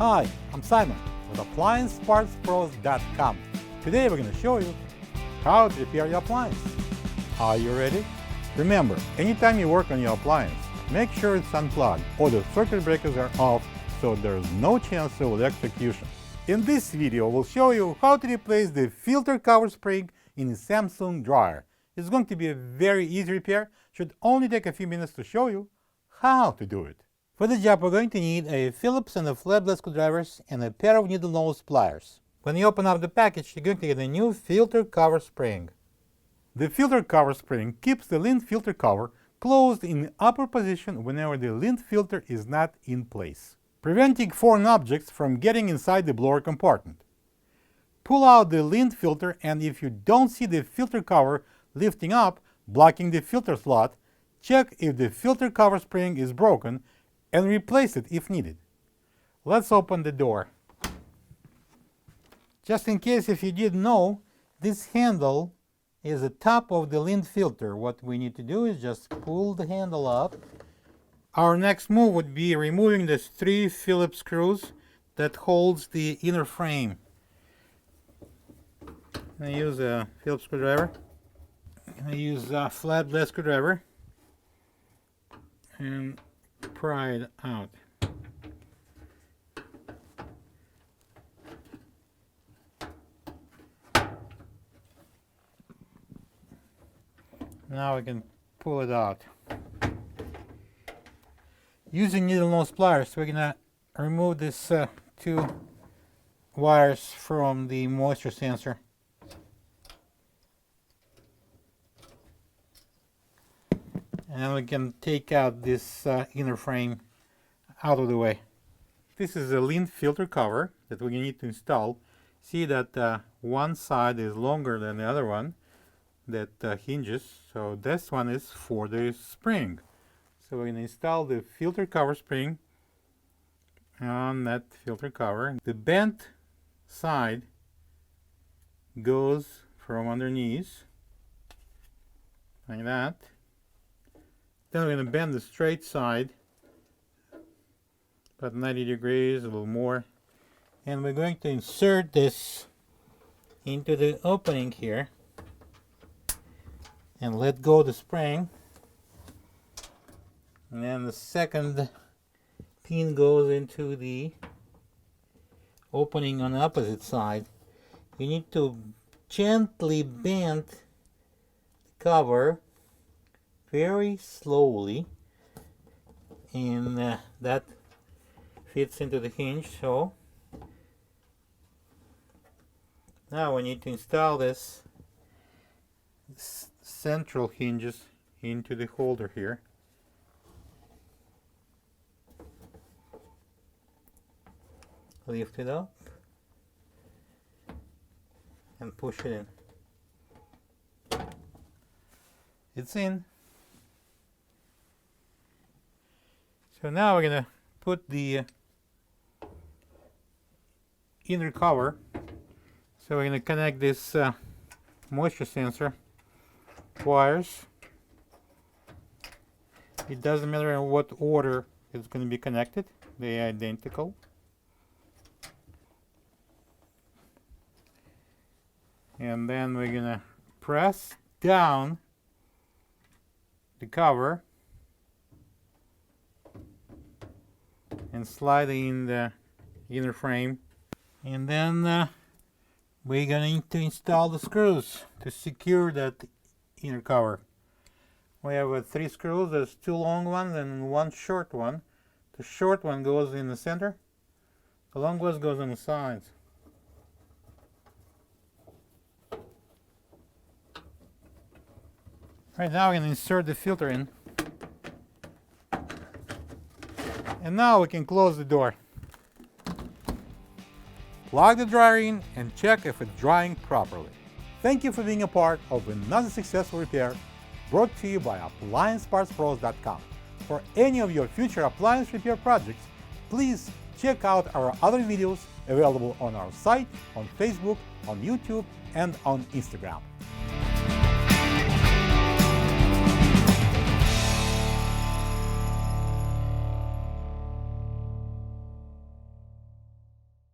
Hi, I'm Simon with AppliancePartsPros.com. Today we're going to show you how to repair your appliance. Are you ready? Remember, anytime you work on your appliance, make sure it's unplugged or the circuit breakers are off so there's no chance of electrocution. In this video, we'll show you how to replace the filter cover spring in a Samsung dryer. It's going to be a very easy repair, should only take a few minutes to show you how to do it. For the job, we're going to need a Phillips and a flathead screwdrivers and a pair of needle nose pliers. When you open up the package, you're going to get a new filter cover spring. The filter cover spring keeps the lint filter cover closed in the upper position whenever the lint filter is not in place, preventing foreign objects from getting inside the blower compartment. Pull out the lint filter, and if you don't see the filter cover lifting up, blocking the filter slot, check if the filter cover spring is broken and replace it if needed. Let's open the door. Just in case if you didn't know, this handle is the top of the lint filter. What we need to do is just pull the handle up. Our next move would be removing the 3 Phillips screws that holds the inner frame. I use a Phillips screwdriver. I use a flathead screwdriver and pry it out. Now we can pull it out. Using needle nose pliers, we're gonna remove this 2 wires from the moisture sensor. And we can take out this inner frame out of the way. This is a lint filter cover that we need to install. See that one side is longer than the other one that hinges. So this one is for the spring. So we're going to install the filter cover spring on that filter cover. The bent side goes from underneath like that. Then we're going to bend the straight side about 90 degrees, a little more, and we're going to insert this into the opening here and let go of the spring. And then the second pin goes into the opening on the opposite side. You need to gently bend the cover very slowly, and that fits into the hinge. So now we need to install this central hinges into the holder here. Lift it up and push it in. It's in. So now we're going to put the inner cover. So we're going to connect this moisture sensor wires. It doesn't matter in what order it's going to be connected. They are identical. And then we're going to press down the cover and slide in the inner frame, and then we're going to install the screws to secure that inner cover. We have 3 screws. There's 2 long ones and 1 short one. The short one goes in the center, the long one goes on the sides. Right now we're going to insert the filter in. And now we can close the door. Plug the dryer in and check if it's drying properly. Thank you for being a part of another successful repair brought to you by AppliancePartsPros.com. For any of your future appliance repair projects, please check out our other videos available on our site, on Facebook, on YouTube, and on Instagram.